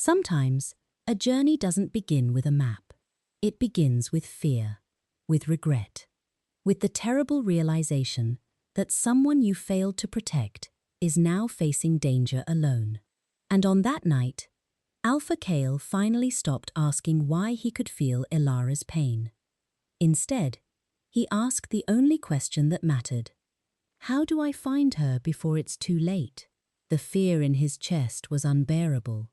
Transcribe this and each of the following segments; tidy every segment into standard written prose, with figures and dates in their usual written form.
Sometimes, a journey doesn't begin with a map. It begins with fear, with regret, with the terrible realization that someone you failed to protect is now facing danger alone. And on that night, Alpha Kale finally stopped asking why he could feel Ilara's pain. Instead, he asked the only question that mattered. How do I find her before it's too late? The fear in his chest was unbearable.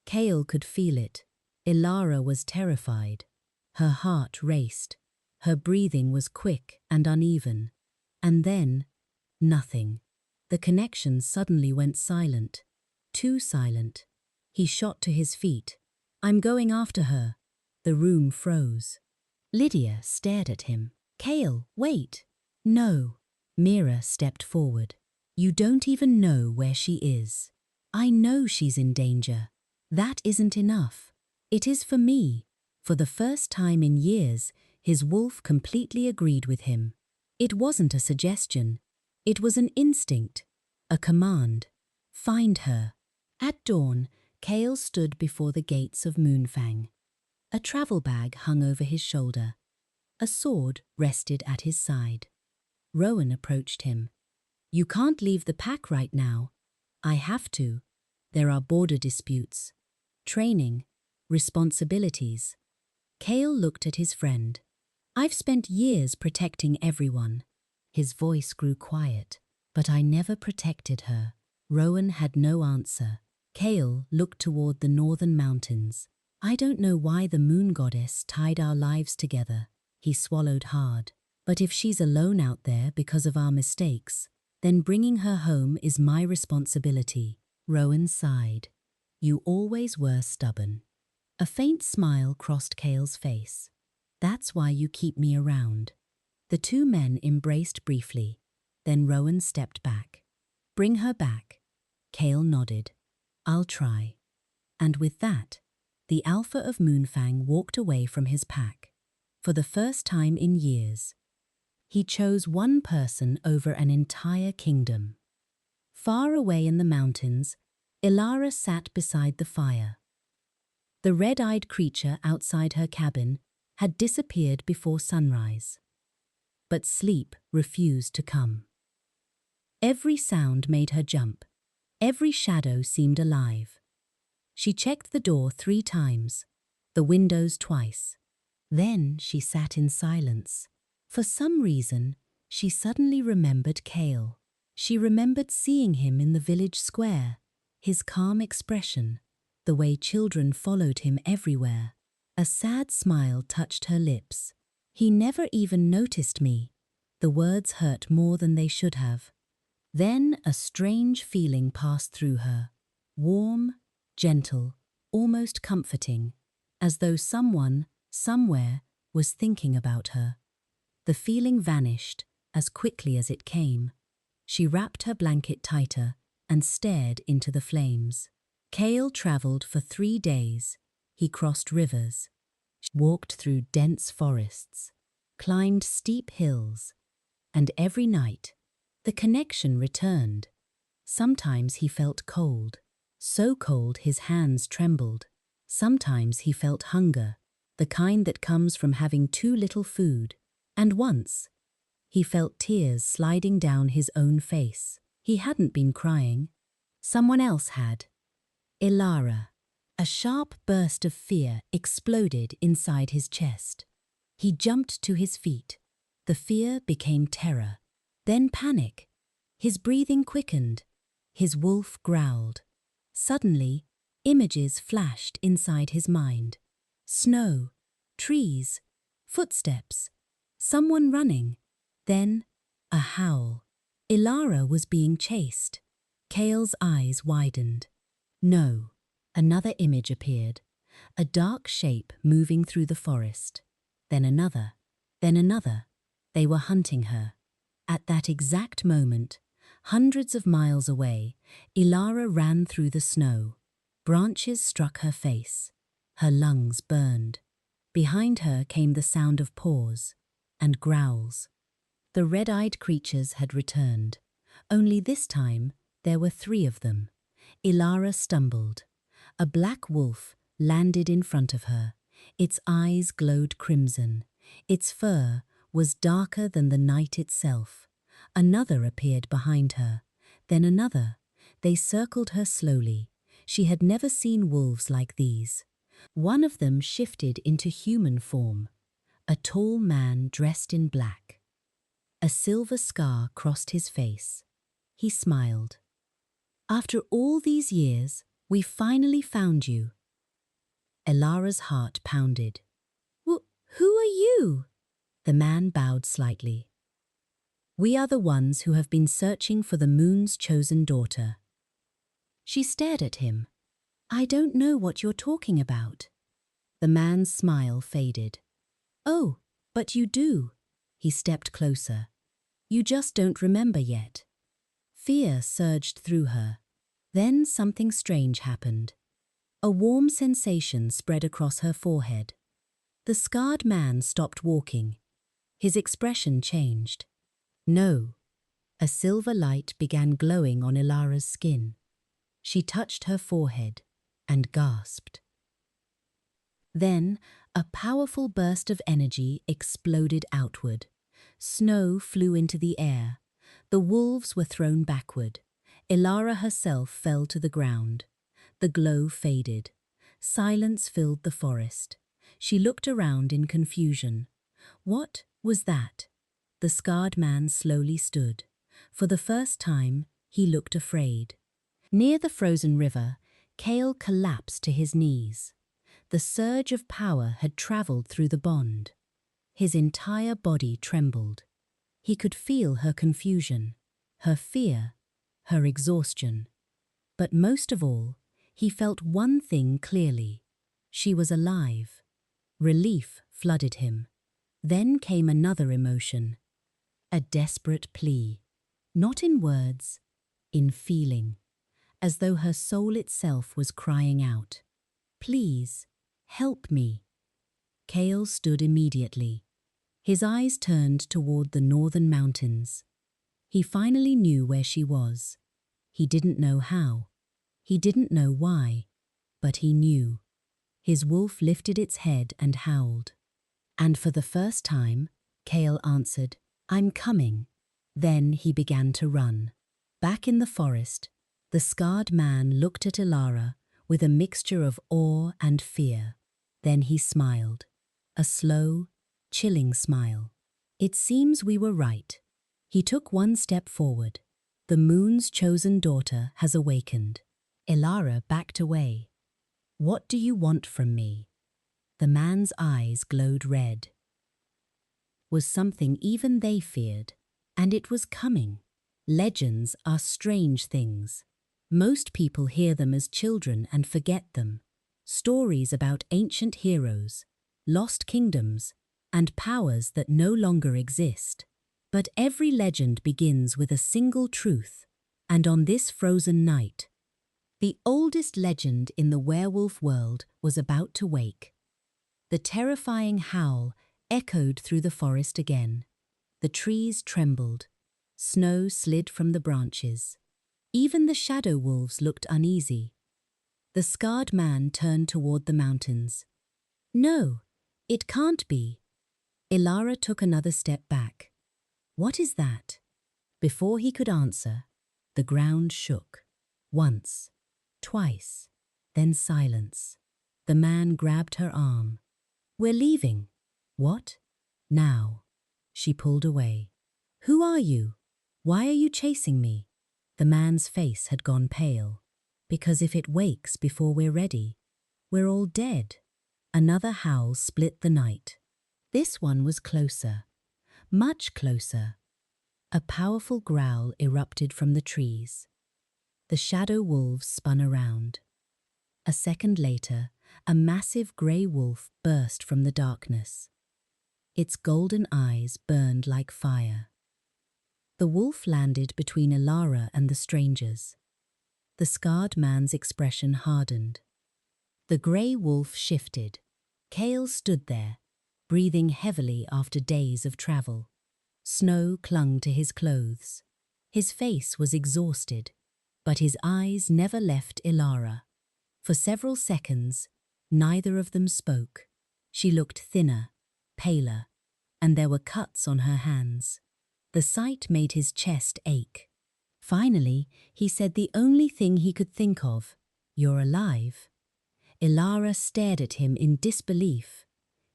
Kale could feel it. Ilara was terrified. Her heart raced. Her breathing was quick and uneven. And then, nothing. The connection suddenly went silent. Too silent. He shot to his feet. I'm going after her. The room froze. Lydia stared at him. Kale, wait. No. Mira stepped forward. You don't even know where she is. I know she's in danger. That isn't enough. It is for me. For the first time in years, his wolf completely agreed with him. It wasn't a suggestion. It was an instinct, a command. Find her. At dawn, Kale stood before the gates of Moonfang. A travel bag hung over his shoulder. A sword rested at his side. Rowan approached him. You can't leave the pack right now. I have to. There are border disputes. Training. Responsibilities. Kale looked at his friend. I've spent years protecting everyone. His voice grew quiet. But I never protected her. Rowan had no answer. Kale looked toward the northern mountains. I don't know why the moon goddess tied our lives together. He swallowed hard. But if she's alone out there because of our mistakes, then bringing her home is my responsibility. Rowan sighed. You always were stubborn. A faint smile crossed Kale's face. That's why you keep me around. The two men embraced briefly. Then Rowan stepped back. Bring her back. Kale nodded. I'll try. And with that, the Alpha of Moonfang walked away from his pack. For the first time in years, he chose one person over an entire kingdom. Far away in the mountains, Ilara sat beside the fire. The red-eyed creature outside her cabin had disappeared before sunrise. But sleep refused to come. Every sound made her jump. Every shadow seemed alive. She checked the door 3 times, the windows twice. Then she sat in silence. For some reason, she suddenly remembered Kale. She remembered seeing him in the village square, his calm expression, the way children followed him everywhere. A sad smile touched her lips. He never even noticed me. The words hurt more than they should have. Then a strange feeling passed through her. Warm, gentle, almost comforting, as though someone, somewhere, was thinking about her. The feeling vanished as quickly as it came. She wrapped her blanket tighter and stared into the flames. Kale traveled for 3 days. He crossed rivers, walked through dense forests, climbed steep hills, and every night, the connection returned. Sometimes he felt cold, so cold his hands trembled. Sometimes he felt hunger, the kind that comes from having too little food. And once, he felt tears sliding down his own face. He hadn't been crying. Someone else had. Ilara. A sharp burst of fear exploded inside his chest. He jumped to his feet. The fear became terror, then panic. His breathing quickened. His wolf growled. Suddenly, images flashed inside his mind. Snow, trees, footsteps, someone running. Then, a howl. Ilara was being chased. Kale's eyes widened. No. Another image appeared, a dark shape moving through the forest. Then another, then another. They were hunting her. At that exact moment, hundreds of miles away, Ilara ran through the snow. Branches struck her face. Her lungs burned. Behind her came the sound of paws and growls. The red-eyed creatures had returned. Only this time, there were 3 of them. Ilara stumbled. A black wolf landed in front of her. Its eyes glowed crimson. Its fur was darker than the night itself. Another appeared behind her, then another. They circled her slowly. She had never seen wolves like these. One of them shifted into human form, a tall man dressed in black. A silver scar crossed his face. He smiled. "After all these years, we finally found you." Elara's heart pounded. Who are you?" The man bowed slightly. "We are the ones who have been searching for the moon's chosen daughter." She stared at him. "I don't know what you're talking about." The man's smile faded. "Oh, but you do." He stepped closer. "You just don't remember yet." Fear surged through her. Then something strange happened. A warm sensation spread across her forehead. The scarred man stopped walking. His expression changed. "No." A silver light began glowing on Elara's skin. She touched her forehead and gasped. Then a powerful burst of energy exploded outward. Snow flew into the air. The wolves were thrown backward. Elara herself fell to the ground. The glow faded. Silence filled the forest. She looked around in confusion. What was that? The scarred man slowly stood. For the first time, he looked afraid. Near the frozen river, Kale collapsed to his knees. The surge of power had traveled through the bond. His entire body trembled. He could feel her confusion, her fear, her exhaustion. But most of all, he felt one thing clearly. She was alive. Relief flooded him. Then came another emotion. A desperate plea. Not in words, in feeling. As though her soul itself was crying out. "Please, help me." Kale stood immediately. His eyes turned toward the northern mountains. He finally knew where she was. He didn't know how. He didn't know why. But he knew. His wolf lifted its head and howled. And for the first time, Kale answered, "I'm coming." Then he began to run. Back in the forest, the scarred man looked at Elara with a mixture of awe and fear. Then he smiled. A slow, chilling smile. "It seems we were right." He took one step forward. "The moon's chosen daughter has awakened." Elara backed away. "What do you want from me?" The man's eyes glowed red. Was something even they feared, and it was coming. Legends are strange things. Most people hear them as children and forget them. Stories about ancient heroes, lost kingdoms, and powers that no longer exist. But every legend begins with a single truth, and on this frozen night, the oldest legend in the werewolf world was about to wake. The terrifying howl echoed through the forest again. The trees trembled. Snow slid from the branches. Even the shadow wolves looked uneasy. The scarred man turned toward the mountains. "No, it can't be." Elara took another step back. "What is that?" Before he could answer, the ground shook. Once, twice, then silence. The man grabbed her arm. "We're leaving." "What?" "Now." She pulled away. "Who are you? Why are you chasing me?" The man's face had gone pale. "Because if it wakes before we're ready, we're all dead." Another howl split the night. This one was closer, much closer. A powerful growl erupted from the trees. The shadow wolves spun around. A second later, a massive grey wolf burst from the darkness. Its golden eyes burned like fire. The wolf landed between Elara and the strangers. The scarred man's expression hardened. The grey wolf shifted. Kale stood there, breathing heavily after days of travel. Snow clung to his clothes. His face was exhausted, but his eyes never left Elara. For several seconds, neither of them spoke. She looked thinner, paler, and there were cuts on her hands. The sight made his chest ache. Finally, he said the only thing he could think of, "You're alive." Ilara stared at him in disbelief.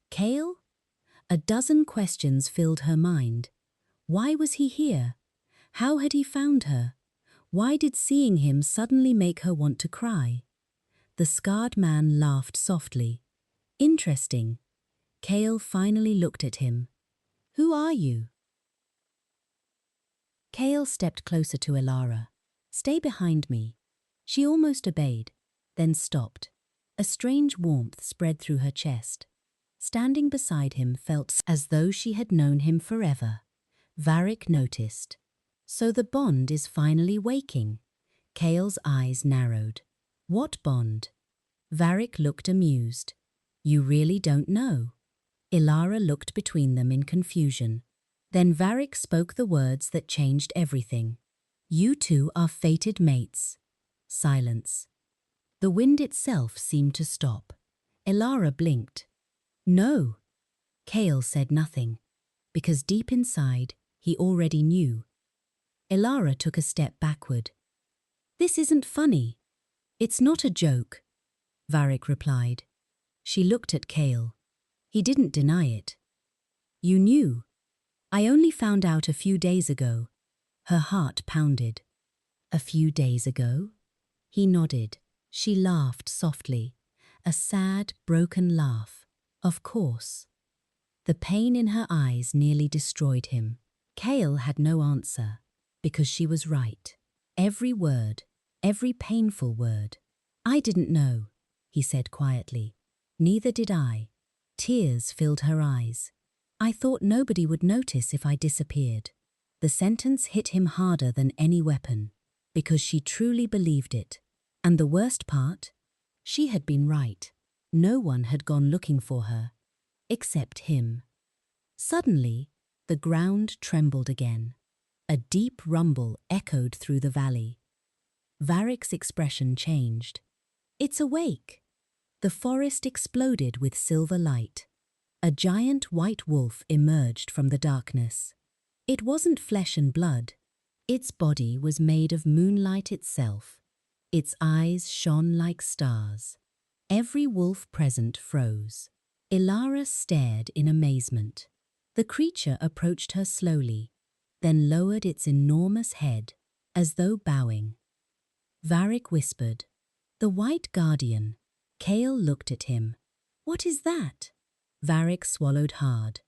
Kale? A dozen questions filled her mind. Why was he here? How had he found her? Why did seeing him suddenly make her want to cry? The scarred man laughed softly. Interesting. Kale finally looked at him. Who are you? Kale stepped closer to Ilara. Stay behind me. She almost obeyed, then stopped. A strange warmth spread through her chest. Standing beside him felt as though she had known him forever. Varric noticed. So the bond is finally waking. Kale's eyes narrowed. What bond? Varric looked amused. You really don't know. Ilara looked between them in confusion. Then Varric spoke the words that changed everything. You two are fated mates. Silence. The wind itself seemed to stop. Ilara blinked. No. Kale said nothing, because deep inside, he already knew. Ilara took a step backward. This isn't funny. It's not a joke, Varric replied. She looked at Kale. He didn't deny it. You knew. I only found out a few days ago. Her heart pounded. A few days ago? He nodded. She laughed softly. A sad, broken laugh. Of course. The pain in her eyes nearly destroyed him. Kale had no answer, because she was right. Every word, every painful word. I didn't know, he said quietly. Neither did I. Tears filled her eyes. I thought nobody would notice if I disappeared. The sentence hit him harder than any weapon, because she truly believed it. And the worst part? She had been right. No one had gone looking for her, except him. Suddenly, the ground trembled again. A deep rumble echoed through the valley. Varric's expression changed. It's awake. The forest exploded with silver light. A giant white wolf emerged from the darkness. It wasn't flesh and blood. Its body was made of moonlight itself. Its eyes shone like stars. Every wolf present froze. Ilara stared in amazement. The creature approached her slowly, then lowered its enormous head, as though bowing. Varric whispered, "The White Guardian." Kale looked at him. "What is that?" Varric swallowed hard.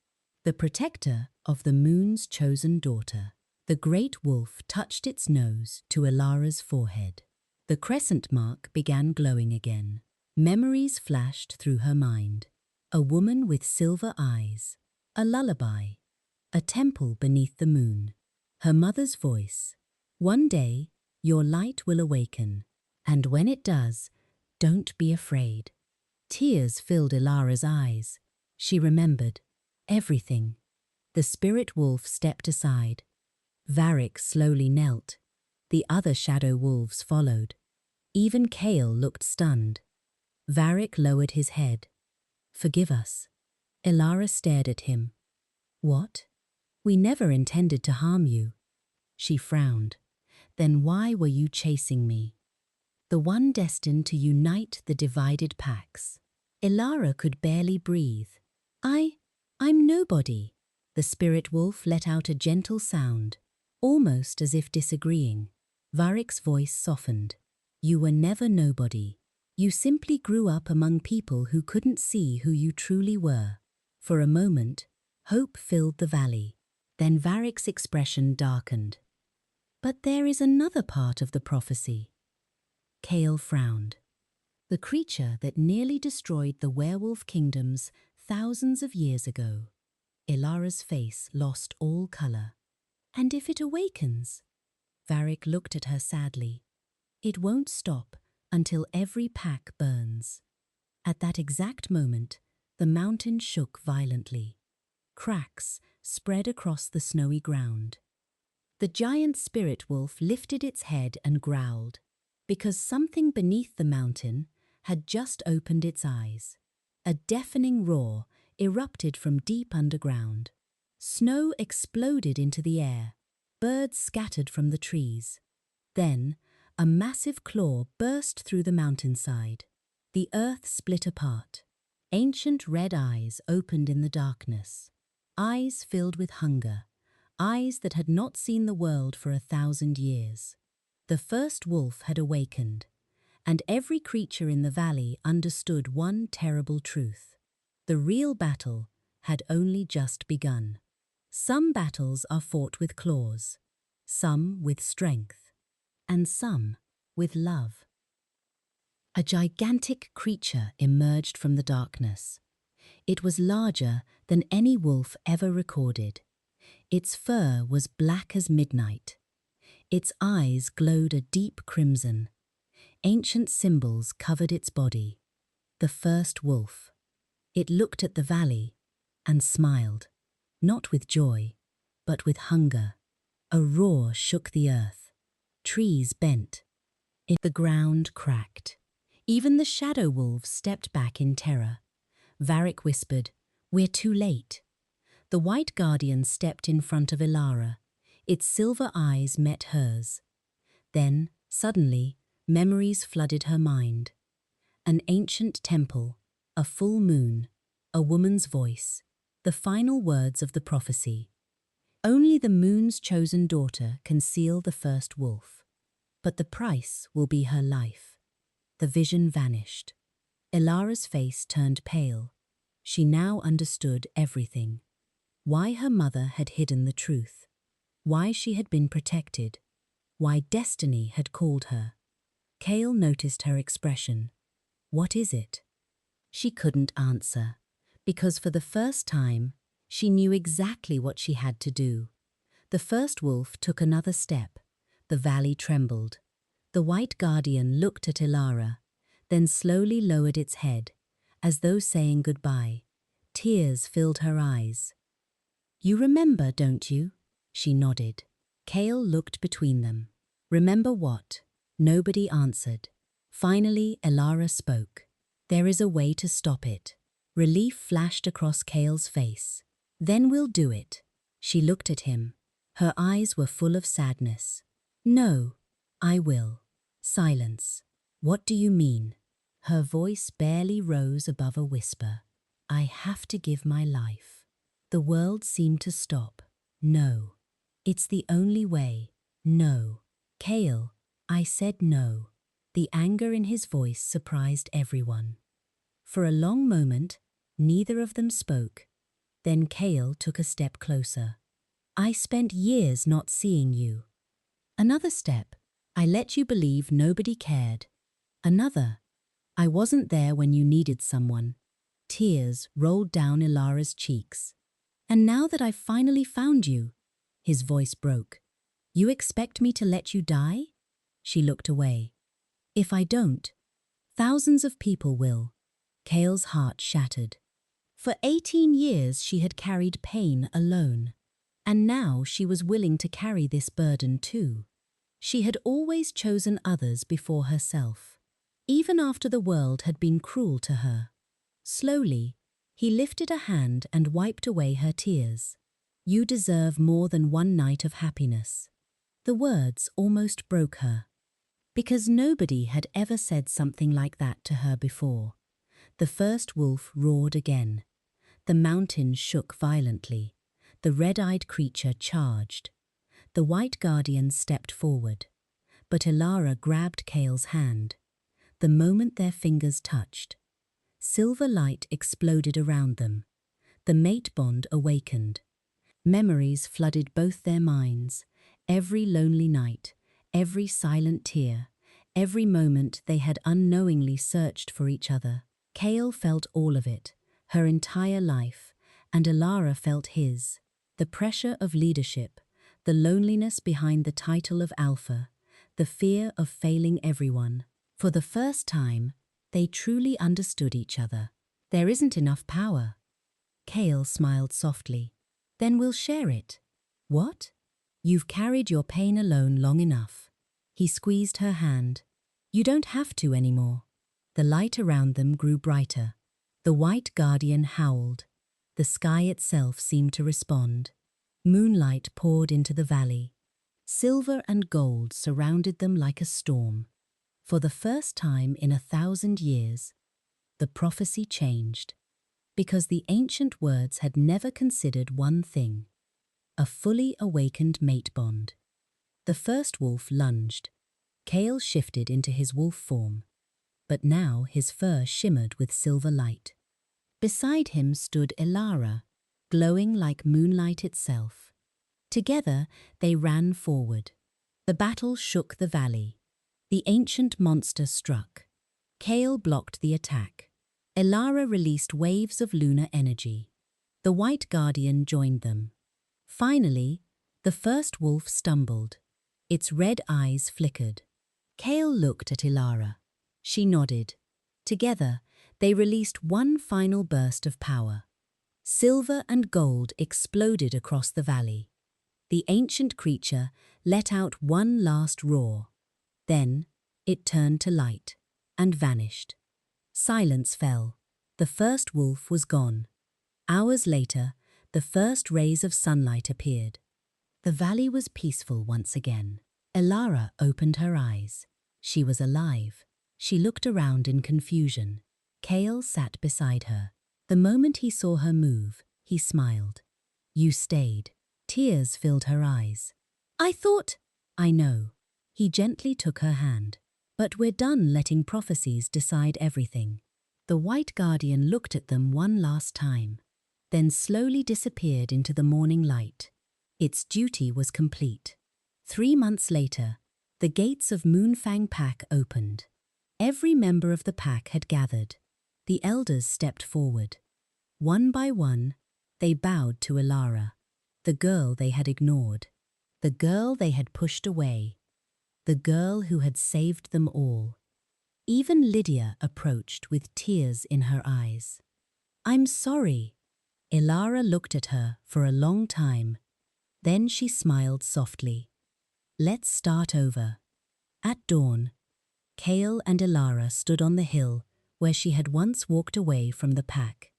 "The protector of the moon's chosen daughter." The great wolf touched its nose to Ilara's forehead. The crescent mark began glowing again. Memories flashed through her mind. A woman with silver eyes, a lullaby, a temple beneath the moon. Her mother's voice, "One day, your light will awaken, and when it does, don't be afraid." Tears filled Ilara's eyes. She remembered everything. The spirit wolf stepped aside. Varric slowly knelt. The other shadow wolves followed. Even Kale looked stunned. Varric lowered his head. "Forgive us." Ilara stared at him. "What? We never intended to harm you." She frowned. "Then why were you chasing me?" "The one destined to unite the divided packs." Ilara could barely breathe. I'm nobody." The spirit wolf let out a gentle sound, almost as if disagreeing. Varric's voice softened. "You were never nobody. You simply grew up among people who couldn't see who you truly were." For a moment, hope filled the valley. Then Varric's expression darkened. "But there is another part of the prophecy." Kale frowned. "The creature that nearly destroyed the werewolf kingdoms thousands of years ago." Ilara's face lost all color. "And if it awakens?" Varric looked at her sadly. "It won't stop until every pack burns." At that exact moment, the mountain shook violently. Cracks spread across the snowy ground. The giant spirit wolf lifted its head and growled, because something beneath the mountain had just opened its eyes. A deafening roar erupted from deep underground. Snow exploded into the air. Birds scattered from the trees. Then, a massive claw burst through the mountainside. The earth split apart. Ancient red eyes opened in the darkness. Eyes filled with hunger. Eyes that had not seen the world for 1,000 years. The first wolf had awakened, and every creature in the valley understood one terrible truth. The real battle had only just begun. Some battles are fought with claws, some with strength, and some with love. A gigantic creature emerged from the darkness. It was larger than any wolf ever recorded. Its fur was black as midnight. Its eyes glowed a deep crimson. Ancient symbols covered its body. The first wolf. It looked at the valley and smiled, not with joy, but with hunger. A roar shook the earth. Trees bent. The ground cracked. Even the shadow wolves stepped back in terror. Varric whispered, "We're too late." The white guardian stepped in front of Ilara. Its silver eyes met hers. Then, suddenly, memories flooded her mind. An ancient temple, a full moon, a woman's voice, the final words of the prophecy. Only the moon's chosen daughter can seal the first wolf. But the price will be her life. The vision vanished. Ilara's face turned pale. She now understood everything. Why her mother had hidden the truth. Why she had been protected. Why destiny had called her. Kale noticed her expression. "What is it?" She couldn't answer, because for the first time, she knew exactly what she had to do. The first wolf took another step. The valley trembled. The white guardian looked at Ilara, then slowly lowered its head, as though saying goodbye. Tears filled her eyes. "You remember, don't you?" She nodded. Kale looked between them. "Remember what?" Nobody answered. Finally, Ilara spoke. "There is a way to stop it." Relief flashed across Kale's face. "Then we'll do it." She looked at him. Her eyes were full of sadness. "No, I will." Silence. "What do you mean?" Her voice barely rose above a whisper. "I have to give my life." The world seemed to stop. "No. It's the only way. No." "Kale," I said no. The anger in his voice surprised everyone. For a long moment, neither of them spoke. Then Kale took a step closer. "I spent years not seeing you." Another step. "I let you believe nobody cared." Another. "I wasn't there when you needed someone." Tears rolled down Ilara's cheeks. "And now that I've finally found you," his voice broke, "you expect me to let you die?" She looked away. "If I don't, thousands of people will." Kale's heart shattered. For 18 years she had carried pain alone. And now she was willing to carry this burden too. She had always chosen others before herself, even after the world had been cruel to her. Slowly, he lifted a hand and wiped away her tears. "You deserve more than one night of happiness." The words almost broke her, because nobody had ever said something like that to her before. The first wolf roared again. The mountain shook violently. The red-eyed creature charged. The white guardian stepped forward, but Ilara grabbed Kale's hand. The moment their fingers touched, silver light exploded around them. The mate bond awakened. Memories flooded both their minds. Every lonely night, every silent tear, every moment they had unknowingly searched for each other. Kale felt all of it, her entire life, and Ilara felt his. The pressure of leadership, the loneliness behind the title of alpha, the fear of failing everyone. For the first time, they truly understood each other. "There isn't enough power." Kale smiled softly. "Then we'll share it." "What?" "You've carried your pain alone long enough." He squeezed her hand. "You don't have to anymore." The light around them grew brighter. The white guardian howled. The sky itself seemed to respond. Moonlight poured into the valley. Silver and gold surrounded them like a storm. For the first time in 1,000 years, the prophecy changed, because the ancient words had never considered one thing: a fully awakened mate bond. The first wolf lunged. Kale shifted into his wolf form, but now his fur shimmered with silver light. Beside him stood Elara, glowing like moonlight itself. Together they ran forward. The battle shook the valley. The ancient monster struck. Kale blocked the attack. Elara released waves of lunar energy. The white guardian joined them. Finally, the first wolf stumbled. Its red eyes flickered. Kale looked at Elara. She nodded. Together, they released one final burst of power. Silver and gold exploded across the valley. The ancient creature let out one last roar. Then it turned to light and vanished. Silence fell. The first wolf was gone. Hours later, the first rays of sunlight appeared. The valley was peaceful once again. Elara opened her eyes. She was alive. She looked around in confusion. Kale sat beside her. The moment he saw her move, he smiled. "You stayed." Tears filled her eyes. "I thought—" "I know." He gently took her hand. "But we're done letting prophecies decide everything." The white guardian looked at them one last time, then slowly disappeared into the morning light. Its duty was complete. 3 months later, the gates of Moonfang Pack opened. Every member of the pack had gathered. The elders stepped forward. One by one, they bowed to Elara, the girl they had ignored, the girl they had pushed away, the girl who had saved them all. Even Lydia approached with tears in her eyes. "I'm sorry." Elara looked at her for a long time. Then she smiled softly. "Let's start over." At dawn, Kale and Elara stood on the hill where she had once walked away from the pack.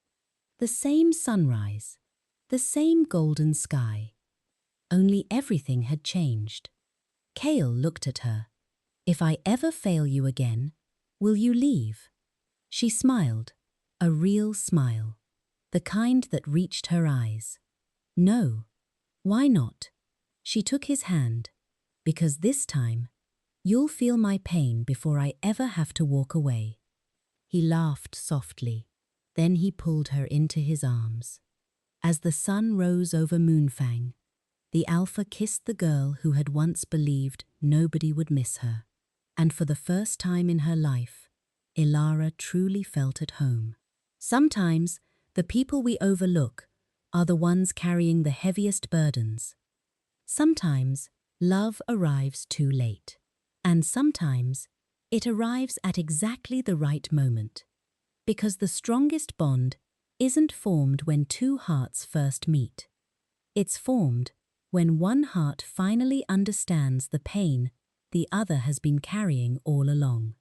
The same sunrise, the same golden sky. Only everything had changed. Kale looked at her. "If I ever fail you again, will you leave?" She smiled, a real smile, the kind that reached her eyes. "No." "Why not?" She took his hand. "Because this time, you'll feel my pain before I ever have to walk away." He laughed softly. Then he pulled her into his arms. As the sun rose over Moonfang, the Alpha kissed the girl who had once believed nobody would miss her. And for the first time in her life, Elara truly felt at home. Sometimes, the people we overlook are the ones carrying the heaviest burdens. Sometimes, love arrives too late. And sometimes, it arrives at exactly the right moment. Because the strongest bond isn't formed when two hearts first meet. It's formed when one heart finally understands the pain the other has been carrying all along.